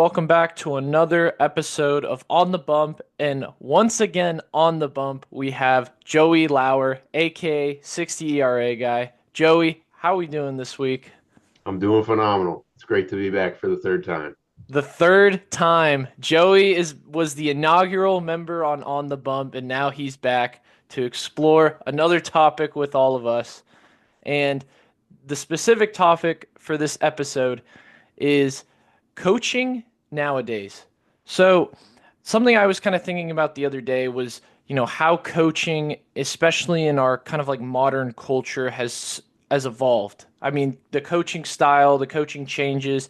Welcome back to another episode of On the Bump. And once again, on the bump, we have Joey Lauer, aka 60 ERA guy. Joey, how are we doing this week? I'm doing phenomenal. It's great to be back for the third time. The third time. Joey was the inaugural member on the bump, and now he's back to explore another topic with all of us. And the specific topic for this episode is coaching nowadays. So, something I was kind of thinking about the other day was, how coaching, especially in our kind of like modern culture, has evolved. I mean, the coaching style, the coaching changes,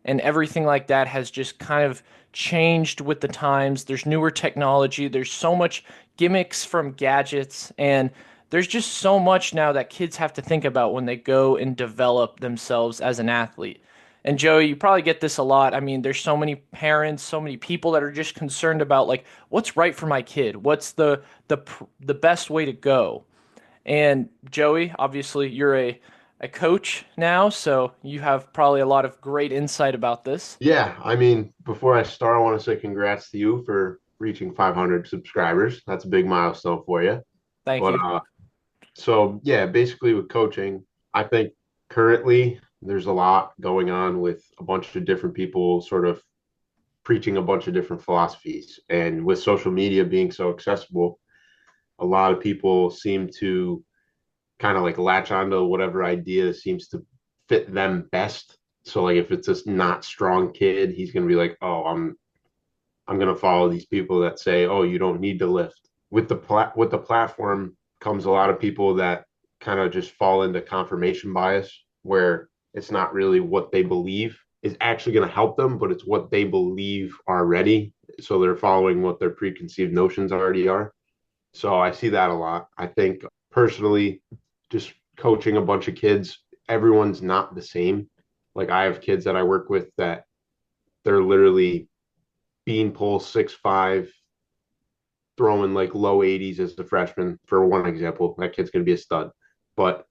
and everything like that has just kind of changed with the times. There's newer technology, there's so much gimmicks from gadgets, and there's just so much now that kids have to think about when they go and develop themselves as an athlete. And Joey, you probably get this a lot. I mean, there's so many parents, so many people that are just concerned about like what's right for my kid, what's the best way to go. And Joey, obviously, you're a coach now, so you have probably a lot of great insight about this. Before I start, I want to say congrats to you for reaching 500 subscribers. That's a big milestone for you. Thank But you. basically with coaching, I think currently there's a lot going on with a bunch of different people sort of preaching a bunch of different philosophies. And with social media being so accessible, a lot of people seem to kind of like latch onto whatever idea seems to fit them best. So like if it's this not strong kid, he's gonna be like, oh, I'm gonna follow these people that say, oh, you don't need to lift. With the platform comes a lot of people that kind of just fall into confirmation bias, where it's not really what they believe is actually going to help them, but it's what they believe already. So they're following what their preconceived notions already are. So I see that a lot. I think personally, just coaching a bunch of kids, everyone's not the same. Like I have kids that I work with that they're literally beanpole 6'5", throwing like low 80s as a freshman, for one example. That kid's going to be a stud. But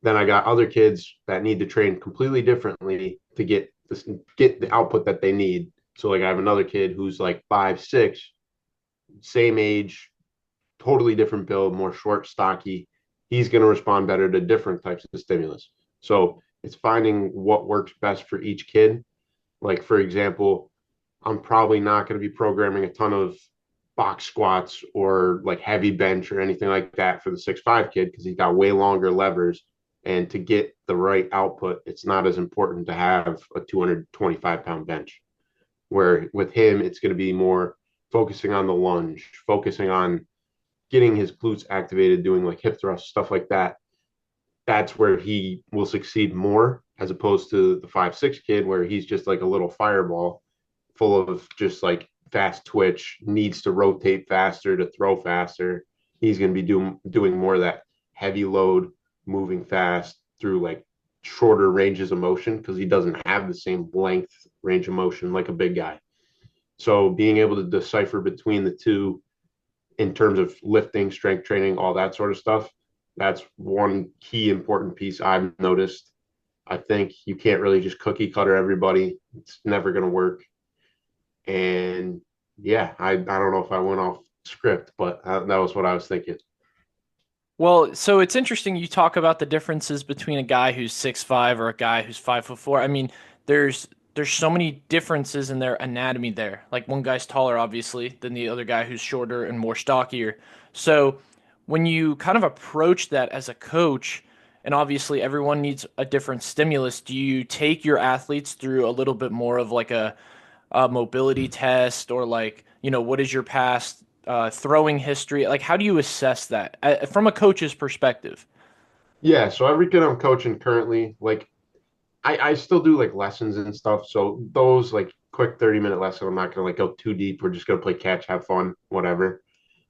then I got other kids that need to train completely differently to get the output that they need. So like I have another kid who's like 5'6", same age, totally different build, more short, stocky. He's going to respond better to different types of stimulus. So it's finding what works best for each kid. Like, for example, I'm probably not going to be programming a ton of box squats or like heavy bench or anything like that for the 6'5" kid because he's got way longer levers. And to get the right output, it's not as important to have a 225-pound bench. Where with him, it's going to be more focusing on the lunge, focusing on getting his glutes activated, doing like hip thrusts, stuff like that. That's where he will succeed more as opposed to the 5'6" kid where he's just like a little fireball full of just like fast twitch, needs to rotate faster to throw faster. He's going to be doing more of that heavy load, moving fast through like shorter ranges of motion because he doesn't have the same length range of motion like a big guy. So being able to decipher between the two in terms of lifting, strength training, all that sort of stuff. That's one key important piece I've noticed. I think you can't really just cookie cutter everybody. It's never going to work. And yeah, I don't know if I went off script, but that was what I was thinking. Well, so it's interesting you talk about the differences between a guy who's 6'5" or a guy who's 5'4". I mean, there's so many differences in their anatomy there. Like one guy's taller, obviously, than the other guy who's shorter and more stockier. So when you kind of approach that as a coach, and obviously everyone needs a different stimulus, do you take your athletes through a little bit more of like a mobility test or like, what is your past throwing history? Like, how do you assess that from a coach's perspective? Yeah, so every kid I'm coaching currently, like I still do like lessons and stuff. So those like quick 30-minute lesson, I'm not gonna like go too deep. We're just gonna play catch, have fun, whatever.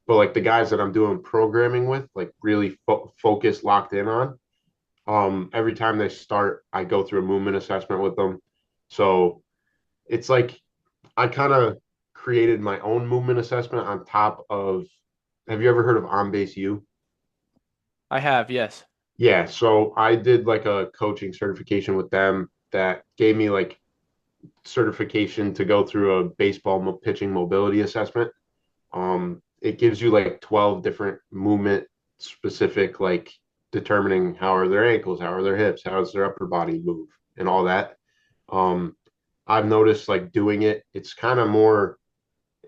But like the guys that I'm doing programming with, like really focused, locked in on, every time they start, I go through a movement assessment with them. So it's like I kind of created my own movement assessment on top of. Have you ever heard of On Base U? I have, yes. Yeah, so I did like a coaching certification with them that gave me like certification to go through a pitching mobility assessment. It gives you like 12 different movement specific, like determining how are their ankles, how are their hips, how does their upper body move, and all that. Um, I've noticed like doing it, it's kind of more,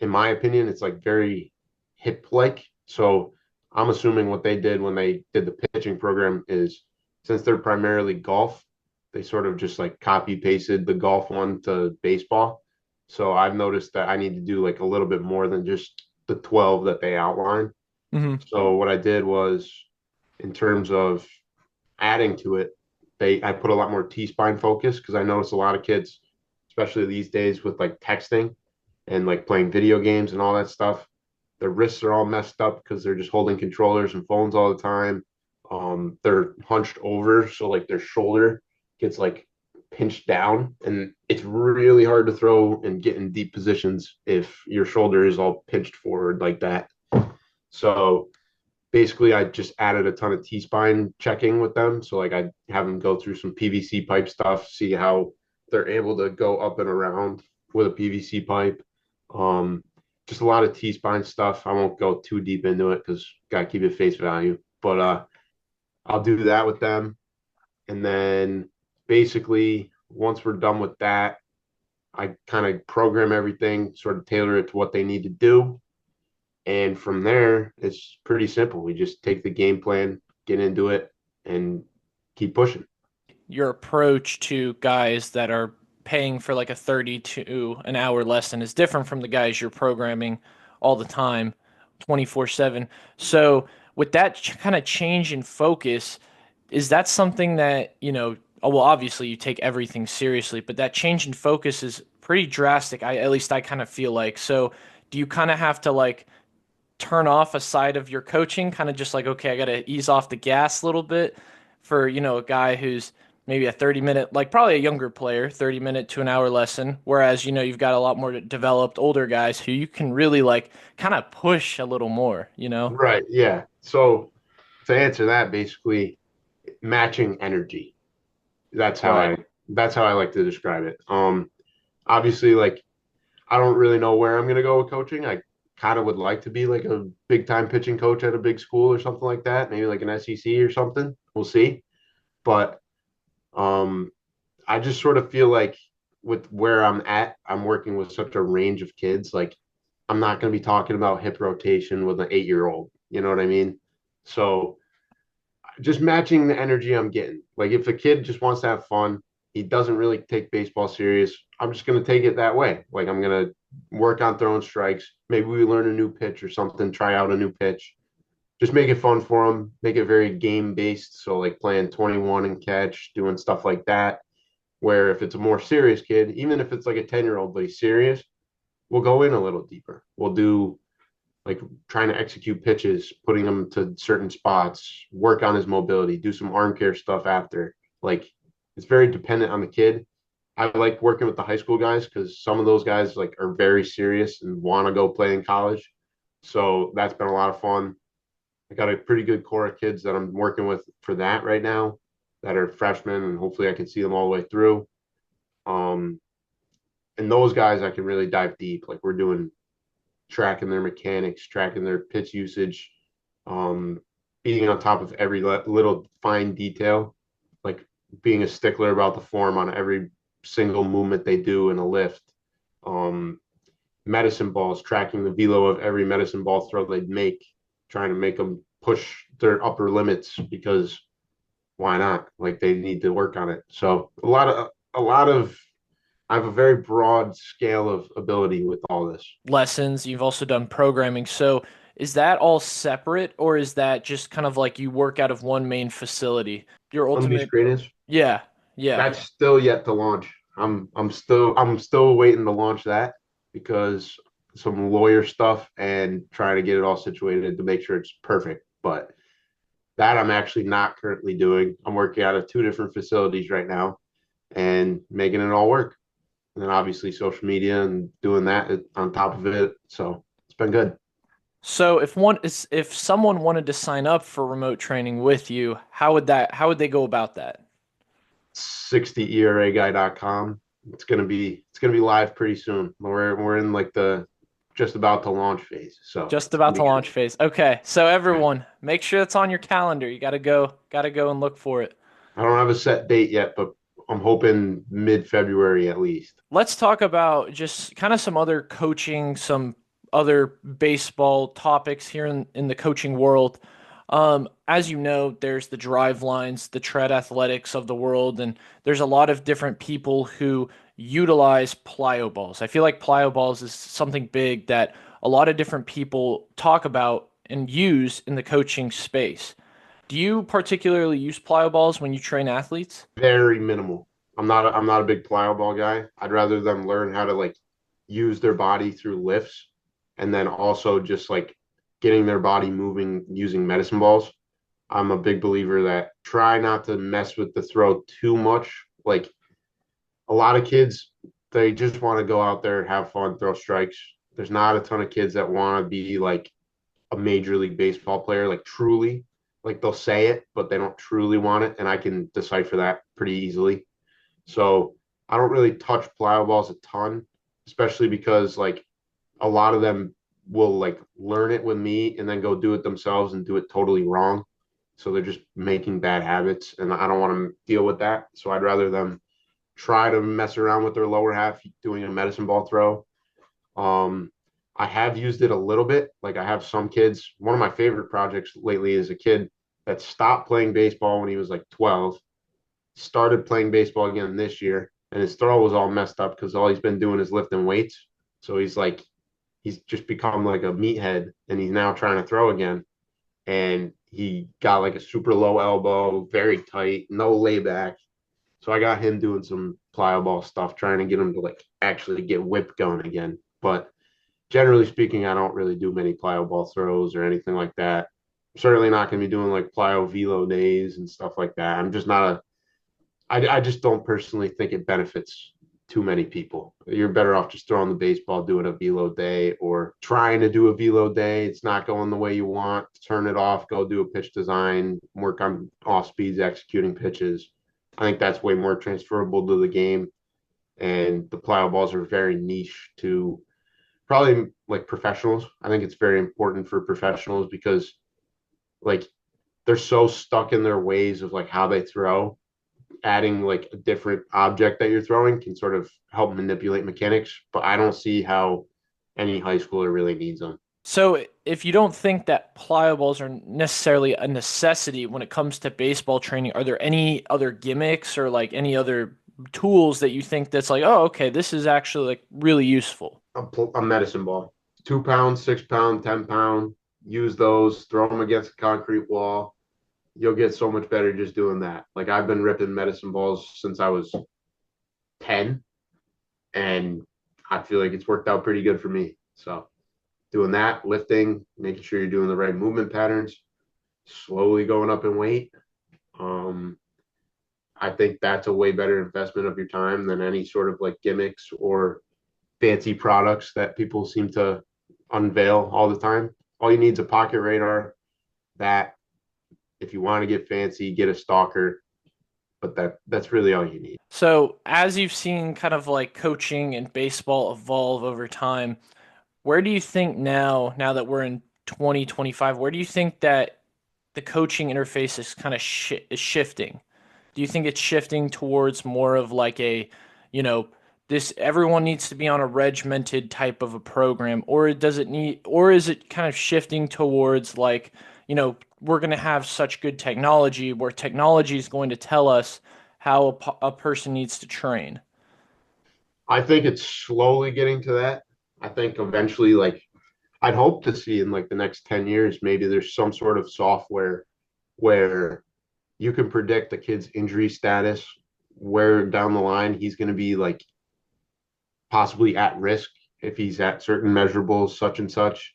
in my opinion, it's like very hip like. So I'm assuming what they did when they did the pitching program is since they're primarily golf, they sort of just like copy pasted the golf one to baseball. So I've noticed that I need to do like a little bit more than just the 12 that they outline. Hmm. So what I did was in terms of adding to it, I put a lot more T spine focus because I noticed a lot of kids, especially these days with like texting and like playing video games and all that stuff, their wrists are all messed up because they're just holding controllers and phones all the time. They're hunched over, so like their shoulder gets like pinched down, and it's really hard to throw and get in deep positions if your shoulder is all pinched forward like that. So basically I just added a ton of T-spine checking with them. So like I have them go through some PVC pipe stuff, see how they're able to go up and around with a PVC pipe. Um, just a lot of T-spine stuff. I won't go too deep into it because gotta keep it face value. But I'll do that with them. And then basically once we're done with that, I kind of program everything, sort of tailor it to what they need to do. And from there, it's pretty simple. We just take the game plan, get into it, and keep pushing. Your approach to guys that are paying for like a 32 an hour lesson is different from the guys you're programming all the time, 24/7. So, with that kind of change in focus, is that something that, well, obviously you take everything seriously, but that change in focus is pretty drastic. At least I kind of feel like. So, do you kind of have to like turn off a side of your coaching, kind of just like, okay, I got to ease off the gas a little bit for, a guy who's maybe a 30-minute, like probably a younger player, 30-minute to an hour lesson. Whereas, you've got a lot more developed older guys who you can really like kind of push a little more. Right. Yeah. So to answer that, basically matching energy. That's how Right. I that's how I like to describe it. Obviously like I don't really know where I'm gonna go with coaching. I kind of would like to be like a big time pitching coach at a big school or something like that, maybe like an SEC or something. We'll see. But um I just sort of feel like with where I'm at, I'm working with such a range of kids. Like, I'm not going to be talking about hip rotation with an 8 year old. You know what I mean? So, just matching the energy I'm getting. Like, if a kid just wants to have fun, he doesn't really take baseball serious. I'm just going to take it that way. Like, I'm going to work on throwing strikes. Maybe we learn a new pitch or something, try out a new pitch. Just make it fun for them, make it very game based. So, like playing 21 and catch, doing stuff like that where if it's a more serious kid, even if it's like a 10-year-old, but he's serious, we'll go in a little deeper. We'll do like trying to execute pitches, putting him to certain spots, work on his mobility, do some arm care stuff after. Like it's very dependent on the kid. I like working with the high school guys because some of those guys like are very serious and want to go play in college. So that's been a lot of fun. I got a pretty good core of kids that I'm working with for that right now that are freshmen, and hopefully I can see them all the way through. Um, and those guys I can really dive deep. Like we're doing tracking their mechanics, tracking their pitch usage, um, being on top of every little fine detail, like being a stickler about the form on every single movement they do in a lift. Um, Medicine balls, tracking the velo of every medicine ball throw they'd make, trying to make them push their upper limits because why not? Like they need to work on it. So a lot of I have a very broad scale of ability with all this. Lessons, you've also done programming. So, is that all separate or is that just kind of like you work out of one main facility? Your Unleashed ultimate, Greatness, yeah, yeah. that's still yet to launch. I'm still waiting to launch that because some lawyer stuff and trying to get it all situated to make sure it's perfect. But that I'm actually not currently doing. I'm working out of two different facilities right now and making it all work. And then obviously social media and doing that on top of it. So it's been good. So if someone wanted to sign up for remote training with you, how would they go about that? 60eraguy.com. it's gonna be live pretty soon. We're in like the just about to launch phase, so Just it's gonna about to be launch good. phase. Okay, so everyone, make sure it's on your calendar. You gotta go and look for it. I don't have a set date yet, but I'm hoping mid-February at least. Let's talk about just kind of some other coaching, some other baseball topics here in the coaching world. As you know, there's the drive lines, the tread athletics of the world, and there's a lot of different people who utilize plyo balls. I feel like plyo balls is something big that a lot of different people talk about and use in the coaching space. Do you particularly use plyo balls when you train athletes? Very minimal. I'm not a big plyo ball guy. I'd rather them learn how to like use their body through lifts and then also just like getting their body moving using medicine balls. I'm a big believer that try not to mess with the throw too much. Like a lot of kids, they just want to go out there, have fun, throw strikes. There's not a ton of kids that want to be like a major league baseball player, like truly. Like they'll say it, but they don't truly want it. And I can decipher that pretty easily. So I don't really touch plyo balls a ton, especially because like a lot of them will like learn it with me and then go do it themselves and do it totally wrong. So they're just making bad habits, and I don't want to deal with that. So I'd rather them try to mess around with their lower half doing a medicine ball throw. Um, I have used it a little bit. Like I have some kids. One of my favorite projects lately is a kid that stopped playing baseball when he was like 12, started playing baseball again this year, and his throw was all messed up because all he's been doing is lifting weights. So he's just become like a meathead, and he's now trying to throw again. And he got like a super low elbow, very tight, no layback. So I got him doing some plyo ball stuff, trying to get him to like actually get whip going again. But generally speaking, I don't really do many plyo ball throws or anything like that. I'm certainly not going to be doing like plyo velo days and stuff like that. I'm just not a I just don't personally think it benefits too many people. You're better off just throwing the baseball, doing a velo day, or trying to do a velo day. It's not going the way you want. Turn it off. Go do a pitch design. Work on off speeds, executing pitches. I think that's way more transferable to the game. And the plyo balls are very niche to probably like professionals. I think it's very important for professionals because like they're so stuck in their ways of like how they throw. Adding like a different object that you're throwing can sort of help manipulate mechanics, but I don't see how any high schooler really needs them. So, if you don't think that plyoballs are necessarily a necessity when it comes to baseball training, are there any other gimmicks or like any other tools that you think that's like, oh, okay, this is actually like really useful? A medicine ball, 2 pound, 6 pound, 10 pound. Use those, throw them against a concrete wall. You'll get so much better just doing that. Like I've been ripping medicine balls since I was 10, and I feel like it's worked out pretty good for me. So doing that, lifting, making sure you're doing the right movement patterns, slowly going up in weight. Um, I think that's a way better investment of your time than any sort of like gimmicks or fancy products that people seem to unveil all the time. All you need is a pocket radar. That if you want to get fancy, get a stalker, but that's really all you need. So, as you've seen kind of like coaching and baseball evolve over time, where do you think now that we're in 2025, where do you think that the coaching interface is kind of is shifting? Do you think it's shifting towards more of like a, you know, this everyone needs to be on a regimented type of a program, or does it need, or is it kind of shifting towards like, we're going to have such good technology where technology is going to tell us how a person needs to train? I think it's slowly getting to that. I think eventually, like I'd hope to see in like the next 10 years, maybe there's some sort of software where you can predict a kid's injury status, where down the line he's going to be like possibly at risk if he's at certain measurables, such and such.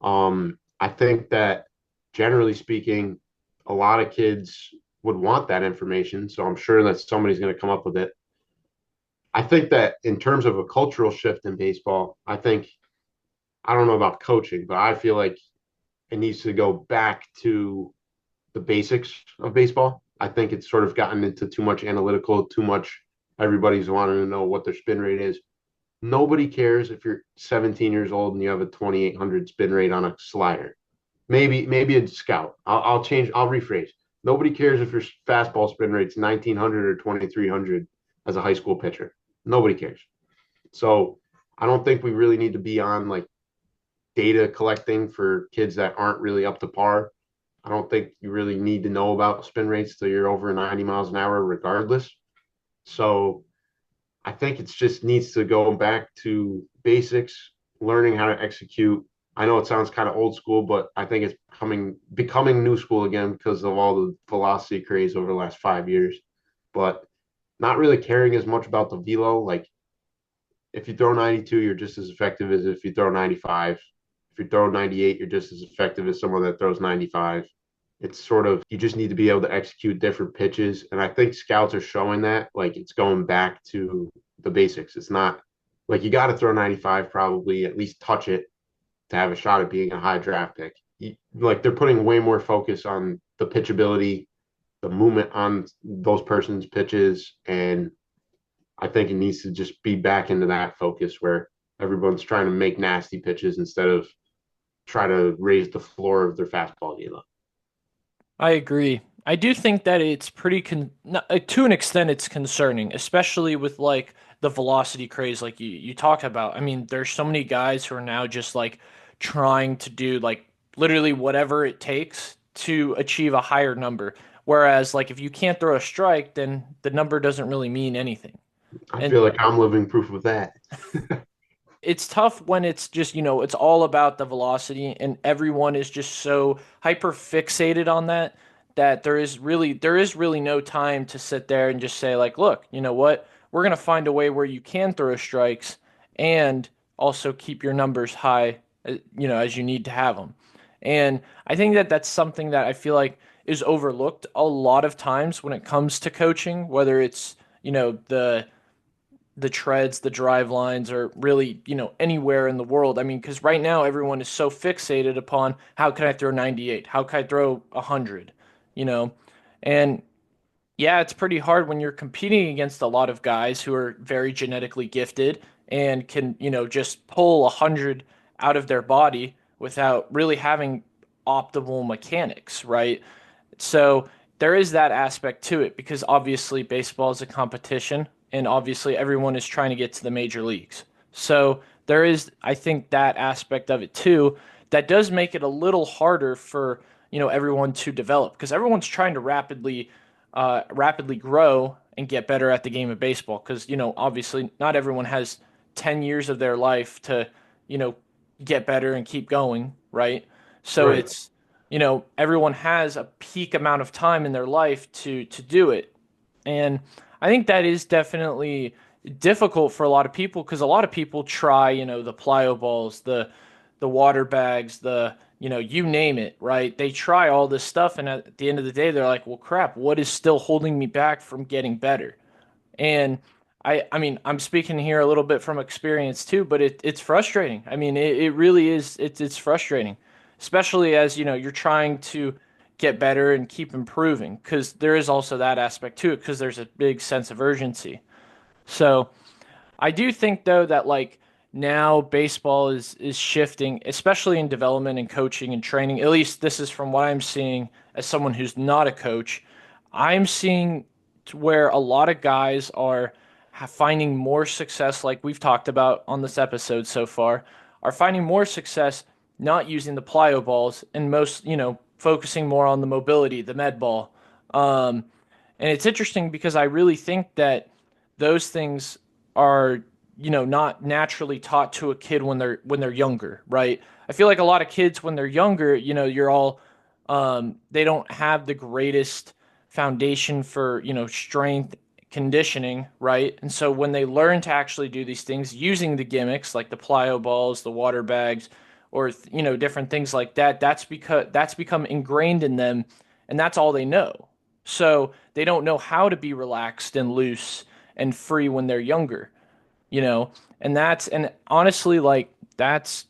I think that generally speaking, a lot of kids would want that information. So I'm sure that somebody's going to come up with it. I think that in terms of a cultural shift in baseball, I don't know about coaching, but I feel like it needs to go back to the basics of baseball. I think it's sort of gotten into too much analytical, too much everybody's wanting to know what their spin rate is. Nobody cares if you're 17 years old and you have a 2,800 spin rate on a slider. Maybe a scout. I'll change. I'll rephrase. Nobody cares if your fastball spin rate's 1,900 or 2,300 as a high school pitcher. Nobody cares. So I don't think we really need to be on like data collecting for kids that aren't really up to par. I don't think you really need to know about spin rates till you're over 90 miles an hour, regardless. So I think it just needs to go back to basics, learning how to execute. I know it sounds kind of old school, but I think it's becoming new school again because of all the velocity craze over the last 5 years. But not really caring as much about the velo. Like if you throw 92, you're just as effective as if you throw 95. If you throw 98, you're just as effective as someone that throws 95. It's sort of, you just need to be able to execute different pitches. And I think scouts are showing that. Like it's going back to the basics. It's not like you got to throw 95, probably at least touch it to have a shot at being a high draft pick. Like they're putting way more focus on the pitchability, the movement on those person's pitches, and I think it needs to just be back into that focus where everyone's trying to make nasty pitches instead of try to raise the floor of their fastball game. I agree. I do think that it's to an extent it's concerning, especially with like the velocity craze like you talked about. I mean, there's so many guys who are now just like trying to do like literally whatever it takes to achieve a higher number. Whereas like if you can't throw a strike, then the number doesn't really mean anything. I And feel like I'm living proof of that. it's tough when it's just, it's all about the velocity and everyone is just so hyper fixated on that that there is really no time to sit there and just say like, look, you know what? We're going to find a way where you can throw strikes and also keep your numbers high, as you need to have them. And I think that that's something that I feel like is overlooked a lot of times when it comes to coaching, whether it's, the treads, the drive lines, or really, anywhere in the world. I mean, because right now everyone is so fixated upon how can I throw 98? How can I throw 100? You know, and yeah, it's pretty hard when you're competing against a lot of guys who are very genetically gifted and can, just pull 100 out of their body without really having optimal mechanics, right? So there is that aspect to it because obviously baseball is a competition and obviously everyone is trying to get to the major leagues. So there is, I think, that aspect of it too that does make it a little harder for, everyone to develop because everyone's trying to rapidly grow and get better at the game of baseball because, obviously not everyone has 10 years of their life to, you know, get better and keep going, right? So Right. it's, everyone has a peak amount of time in their life to do it. And I think that is definitely difficult for a lot of people because a lot of people try, the plyo balls, the water bags, you name it, right? They try all this stuff, and at the end of the day, they're like, "Well, crap, what is still holding me back from getting better?" And I mean, I'm speaking here a little bit from experience too, but it's frustrating. I mean, it really is. It's frustrating, especially as you're trying to get better and keep improving, because there is also that aspect to it, because there's a big sense of urgency. So. I do think though that like now baseball is shifting, especially in development and coaching and training. At least this is from what I'm seeing as someone who's not a coach. I'm seeing to where a lot of guys are finding more success, like we've talked about on this episode so far, are finding more success not using the plyo balls and most, focusing more on the mobility, the med ball. Um, and it's interesting because I really think that those things are, not naturally taught to a kid when they're younger, right? I feel like a lot of kids when they're younger, you're all they don't have the greatest foundation for, strength conditioning, right? And so when they learn to actually do these things using the gimmicks like the plyo balls, the water bags, or different things like that, that's become ingrained in them and that's all they know. So they don't know how to be relaxed and loose and free when they're younger, you know? And honestly, like, that's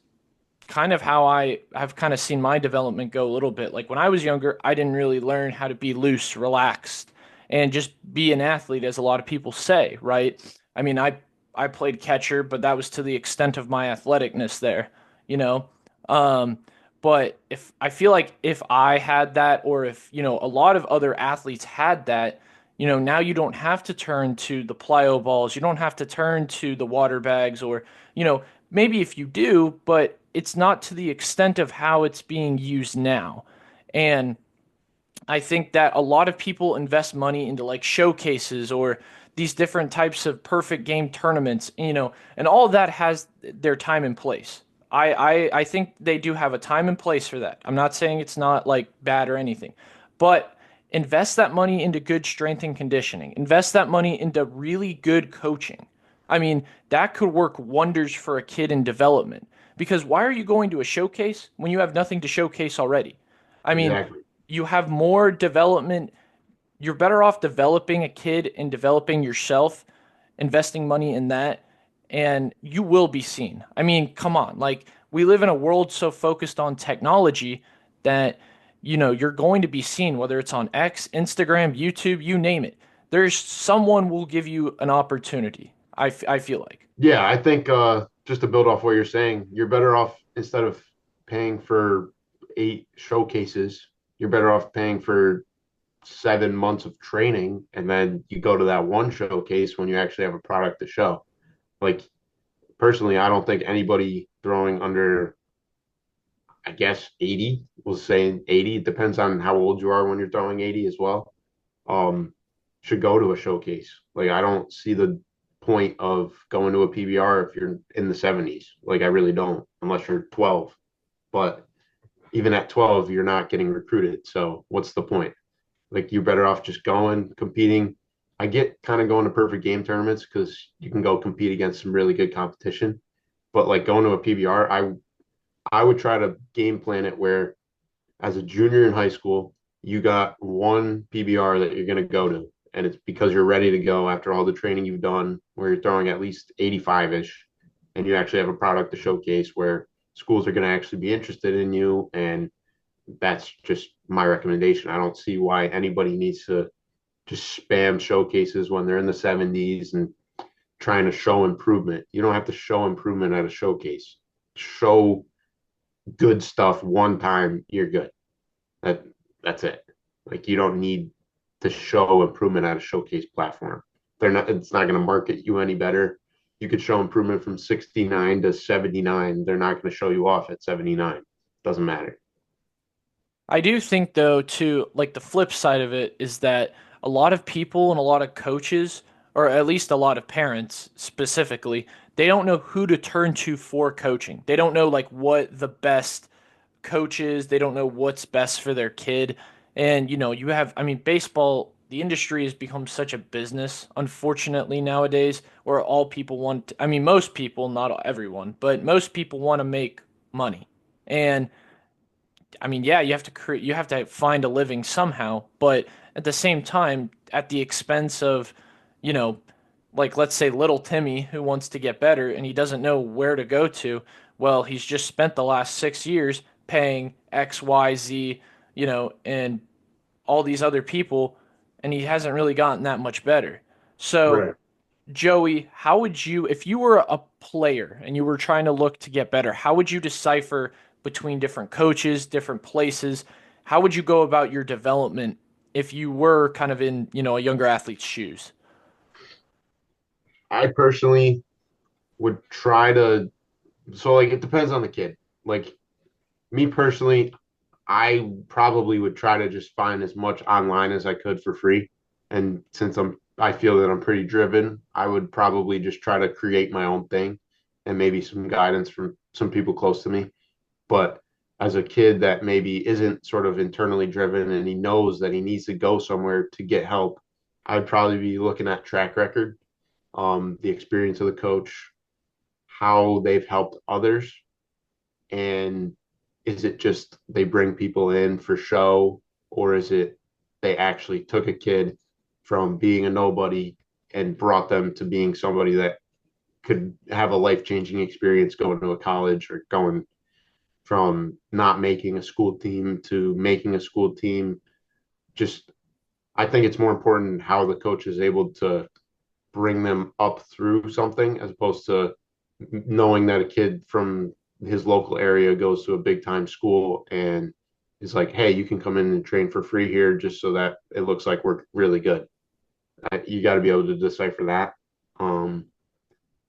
kind of how I have kind of seen my development go a little bit. Like, when I was younger, I didn't really learn how to be loose, relaxed, and just be an athlete, as a lot of people say, right? I mean, I played catcher, but that was to the extent of my athleticness there, you know. Um, but if I feel like if I had that, or if, a lot of other athletes had that, now you don't have to turn to the plyo balls, you don't have to turn to the water bags, or, maybe if you do, but it's not to the extent of how it's being used now. And I think that a lot of people invest money into like showcases or these different types of perfect game tournaments, and all of that has their time and place. I think they do have a time and place for that. I'm not saying it's not like bad or anything, but invest that money into good strength and conditioning. Invest that money into really good coaching. I mean, that could work wonders for a kid in development. Because why are you going to a showcase when you have nothing to showcase already? I mean, Exactly. you have more development. You're better off developing a kid and developing yourself, investing money in that, and you will be seen. I mean, come on. Like, we live in a world so focused on technology that, you're going to be seen, whether it's on X, Instagram, YouTube, you name it. There's someone will give you an opportunity. I feel like. Yeah, I think just to build off what you're saying, you're better off instead of paying for 8 showcases, you're better off paying for 7 months of training, and then you go to that one showcase when you actually have a product to show. Like personally, I don't think anybody throwing under, I guess, 80, we'll say 80, it depends on how old you are when you're throwing 80 as well, um, should go to a showcase. Like I don't see the point of going to a PBR if you're in the 70s. Like I really don't, unless you're 12. But even at 12, you're not getting recruited. So what's the point? Like you're better off just going, competing. I get kind of going to perfect game tournaments because you can go compete against some really good competition. But like going to a PBR, I would try to game plan it where as a junior in high school, you got one PBR that you're going to go to. And it's because you're ready to go after all the training you've done, where you're throwing at least 85 ish, and you actually have a product to showcase where schools are going to actually be interested in you. And that's just my recommendation. I don't see why anybody needs to just spam showcases when they're in the 70s and trying to show improvement. You don't have to show improvement at a showcase. Show good stuff one time, you're good. That that's it. Like you don't need to show improvement at a showcase platform. They're not. It's not going to market you any better. You could show improvement from 69 to 79. They're not going to show you off at 79. Doesn't matter. I do think though too, like the flip side of it is that a lot of people and a lot of coaches, or at least a lot of parents specifically, they don't know who to turn to for coaching. They don't know like what the best coach is. They don't know what's best for their kid. And you have, I mean, baseball, the industry has become such a business, unfortunately, nowadays, where all people want, I mean, most people, not everyone, but most people want to make money. And I mean, yeah, you have to create, you have to find a living somehow, but at the same time, at the expense of, you know, like let's say little Timmy who wants to get better and he doesn't know where to go to. Well, he's just spent the last 6 years paying X, Y, Z, and all these other people, and he hasn't really gotten that much better. So Right. Joey, how would you, if you were a player and you were trying to look to get better, how would you decipher between different coaches, different places? How would you go about your development if you were kind of in, a younger athlete's shoes? I personally would try to. So like it depends on the kid. Like me personally, I probably would try to just find as much online as I could for free. And since I feel that I'm pretty driven, I would probably just try to create my own thing and maybe some guidance from some people close to me. But as a kid that maybe isn't sort of internally driven and he knows that he needs to go somewhere to get help, I'd probably be looking at track record, the experience of the coach, how they've helped others, and is it just they bring people in for show, or is it they actually took a kid from being a nobody and brought them to being somebody that could have a life-changing experience going to a college or going from not making a school team to making a school team, just I think it's more important how the coach is able to bring them up through something as opposed to knowing that a kid from his local area goes to a big time school and is like, hey, you can come in and train for free here just so that it looks like we're really good. You got to be able to decipher that. Um,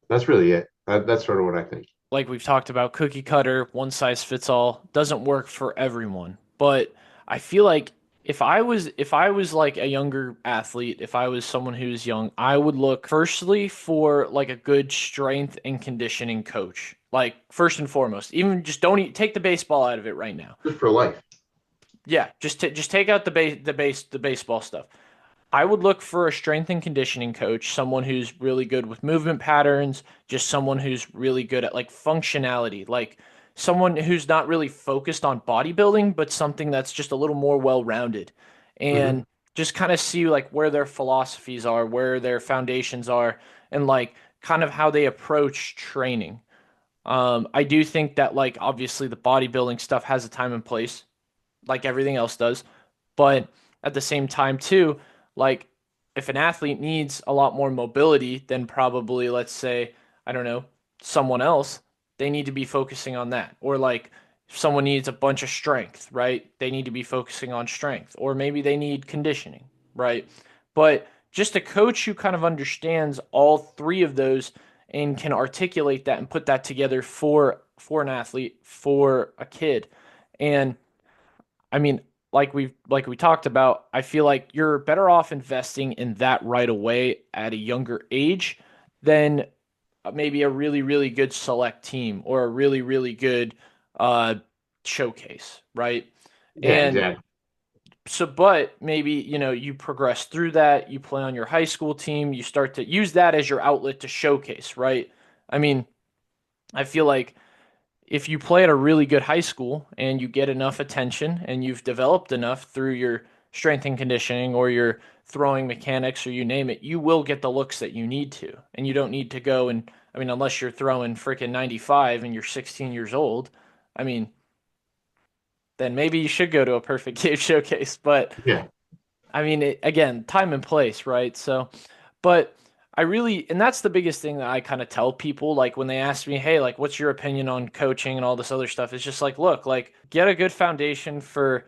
that's really it. That's sort of what I think. Like we've talked about, cookie cutter, one size fits all doesn't work for everyone. But I feel like if I was like a younger athlete, if I was someone who's young, I would look firstly for like a good strength and conditioning coach. Like first and foremost, even just don't take the baseball out of it right now. Just for life. Yeah, just take out the baseball stuff. I would look for a strength and conditioning coach, someone who's really good with movement patterns, just someone who's really good at like functionality, like someone who's not really focused on bodybuilding, but something that's just a little more well-rounded. Mm-hmm. And just kind of see like where their philosophies are, where their foundations are, and like kind of how they approach training. I do think that like obviously the bodybuilding stuff has a time and place like everything else does. But at the same time, too, like if an athlete needs a lot more mobility than probably, let's say, I don't know, someone else, they need to be focusing on that. Or like if someone needs a bunch of strength, right? They need to be focusing on strength. Or maybe they need conditioning, right? But just a coach who kind of understands all three of those and can articulate that and put that together for an athlete, for a kid. And I mean, like we talked about, I feel like you're better off investing in that right away at a younger age than maybe a really, really good select team or a really, really good uh, showcase, right? Yeah, And exactly. so, but maybe, you progress through that, you play on your high school team, you start to use that as your outlet to showcase, right? I mean, I feel like if you play at a really good high school and you get enough attention and you've developed enough through your strength and conditioning or your throwing mechanics or you name it, you will get the looks that you need to. And you don't need to go and, I mean, unless you're throwing freaking 95 and you're 16 years old, I mean, then maybe you should go to a perfect game showcase. But Yeah. I mean, again, time and place, right? So, but I really, and that's the biggest thing that I kind of tell people, like when they ask me, hey, like, what's your opinion on coaching and all this other stuff? It's just like, look, like, get a good foundation for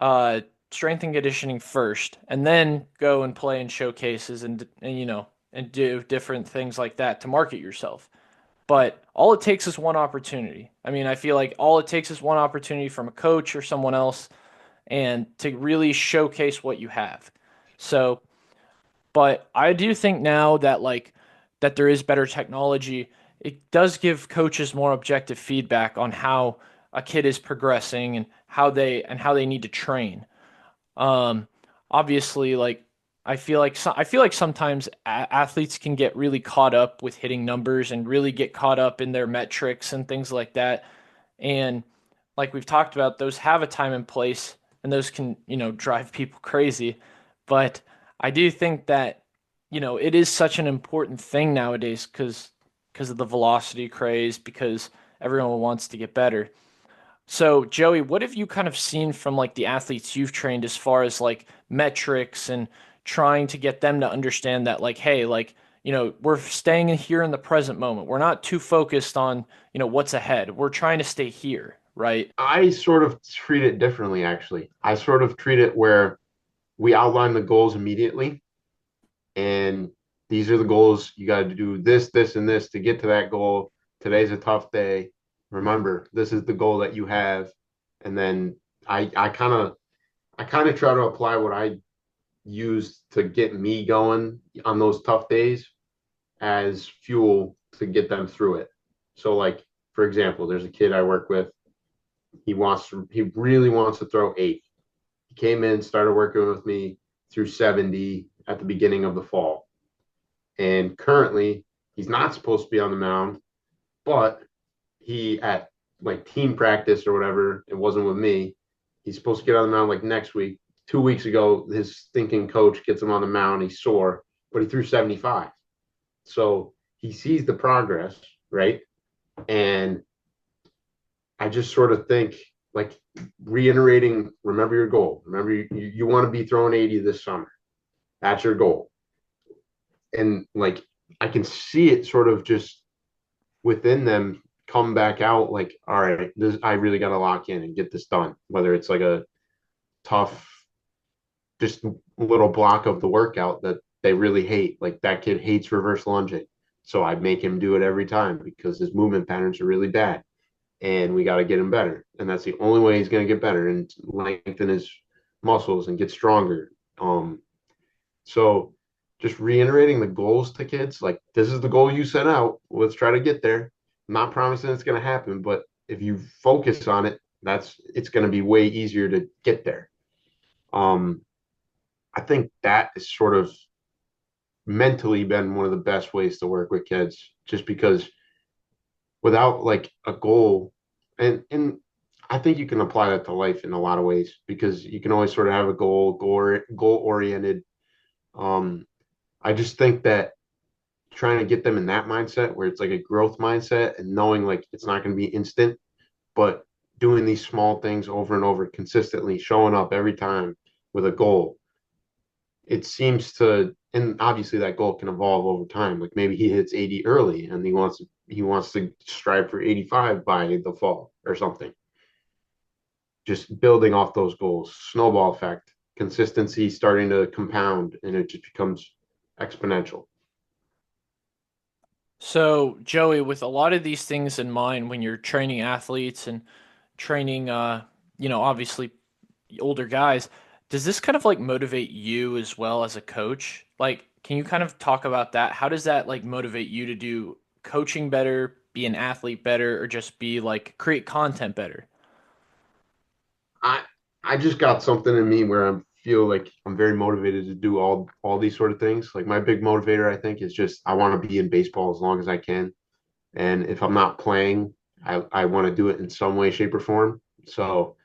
uh, strength and conditioning first, and then go and play in showcases and and do different things like that to market yourself. But all it takes is one opportunity. I mean, I feel like all it takes is one opportunity from a coach or someone else and to really showcase what you have. So, but I do think now that that there is better technology, it does give coaches more objective feedback on how a kid is progressing and how they need to train. Um, Obviously, like I feel like sometimes athletes can get really caught up with hitting numbers and really get caught up in their metrics and things like that. And like we've talked about, those have a time and place, and those can, drive people crazy. But I do think that, it is such an important thing nowadays because of the velocity craze, because everyone wants to get better. So, Joey, what have you kind of seen from like the athletes you've trained as far as like metrics and trying to get them to understand that like, hey, like, we're staying in here in the present moment. We're not too focused on, what's ahead. We're trying to stay here, right? I sort of treat it differently, actually. I sort of treat it where we outline the goals immediately, and these are the goals. You got to do this, this, and this to get to that goal. Today's a tough day. Remember, this is the goal that you have. And then I kind of try to apply what I use to get me going on those tough days as fuel to get them through it. So like for example, there's a kid I work with. He really wants to throw eight. He came in, started working with me through 70 at the beginning of the fall. And currently he's not supposed to be on the mound, but he at like team practice or whatever, it wasn't with me. He's supposed to get on the mound like next week. 2 weeks ago, his stinking coach gets him on the mound. He's sore, but he threw 75. So he sees the progress, right? And I just sort of think like reiterating, remember your goal. Remember you want to be throwing 80 this summer. That's your goal. And like I can see it sort of just within them come back out like, all right, this I really got to lock in and get this done. Whether it's like a tough, just little block of the workout that they really hate. Like that kid hates reverse lunging, so I make him do it every time because his movement patterns are really bad, and we got to get him better. And that's the only way he's going to get better and lengthen his muscles and get stronger. So just reiterating the goals to kids, like this is the goal you set out. Let's try to get there. I'm not promising it's going to happen, but if you focus on it, that's it's going to be way easier to get there. Um, I think that is sort of mentally been one of the best ways to work with kids, just because without like a goal, and I think you can apply that to life in a lot of ways because you can always sort of have a goal oriented. Um, I just think that trying to get them in that mindset where it's like a growth mindset and knowing like it's not going to be instant, but doing these small things over and over consistently, showing up every time with a goal, it seems to, and obviously that goal can evolve over time. Like maybe he hits 80 early and he wants to strive for 85 by the fall or something. Just building off those goals, snowball effect, consistency starting to compound, and it just becomes exponential. So, Joey, with a lot of these things in mind, when you're training athletes and training, obviously older guys, does this kind of like motivate you as well as a coach? Like, can you kind of talk about that? How does that like motivate you to do coaching better, be an athlete better, or just be like create content better? I I just got something in me where I feel like I'm very motivated to do all these sort of things. Like my big motivator, I think, is just I want to be in baseball as long as I can. And if I'm not playing, I want to do it in some way, shape, or form. So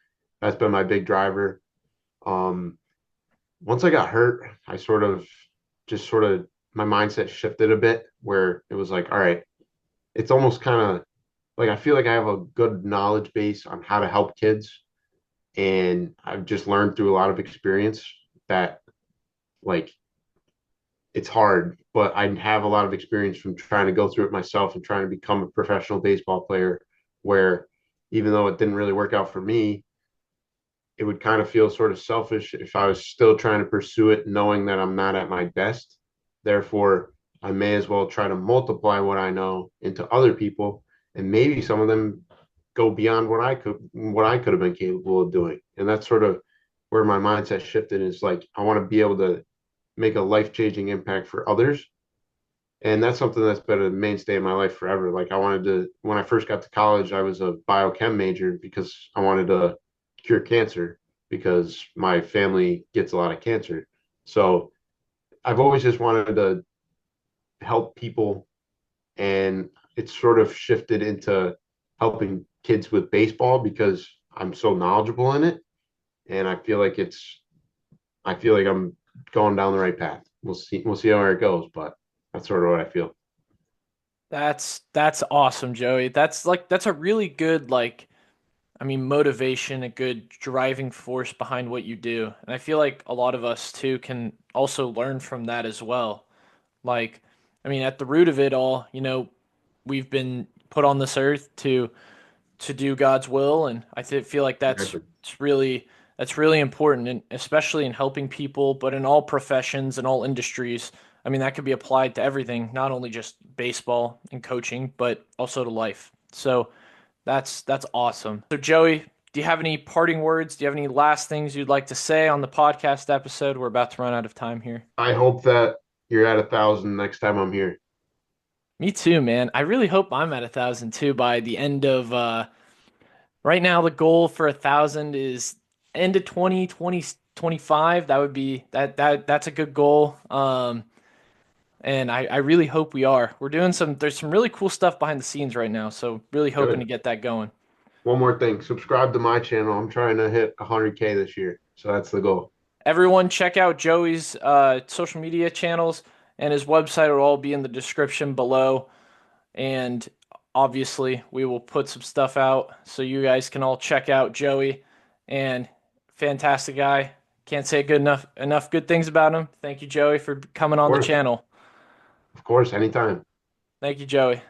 that's been my big driver. Um, Once I got hurt, I sort of my mindset shifted a bit where it was like, all right, it's almost kind of like I feel like I have a good knowledge base on how to help kids. And I've just learned through a lot of experience that like it's hard, but I have a lot of experience from trying to go through it myself and trying to become a professional baseball player where even though it didn't really work out for me, it would kind of feel sort of selfish if I was still trying to pursue it, knowing that I'm not at my best. Therefore, I may as well try to multiply what I know into other people, and maybe some of them go beyond what I could have been capable of doing. And that's sort of where my mindset shifted. Is like I want to be able to make a life changing impact for others, and that's something that's been a mainstay in my life forever. Like I wanted to, when I first got to college, I was a biochem major because I wanted to cure cancer because my family gets a lot of cancer. So I've always just wanted to help people, and it's sort of shifted into helping kids with baseball because I'm so knowledgeable in it, and I feel like I'm going down the right path. We'll see how it goes, but that's sort of what I feel. That's awesome, Joey. That's a really good like I mean motivation, a good driving force behind what you do. And I feel like a lot of us too can also learn from that as well. Like, I mean, at the root of it all, we've been put on this earth to do God's will, and feel like Exactly. that's really important, and especially in helping people, but in all professions and all industries. I mean, that could be applied to everything, not only just baseball and coaching, but also to life. So that's awesome. So Joey, do you have any parting words? Do you have any last things you'd like to say on the podcast episode? We're about to run out of time here. I hope that you're at 1,000 next time I'm here. Me too, man. I really hope I'm at 1,000 too by the end of right now. The goal for 1,000 is end of 2025. That would be that's a good goal. And I really hope we are. There's some really cool stuff behind the scenes right now, so really hoping to Good. get that going. One more thing. Subscribe to my channel. I'm trying to hit 100K this year. So that's the goal. Everyone, check out Joey's social media channels and his website will all be in the description below. And obviously we will put some stuff out so you guys can all check out Joey. And fantastic guy. Can't say good enough good things about him. Thank you, Joey, for coming on the channel. Of course, anytime. Thank you, Joey.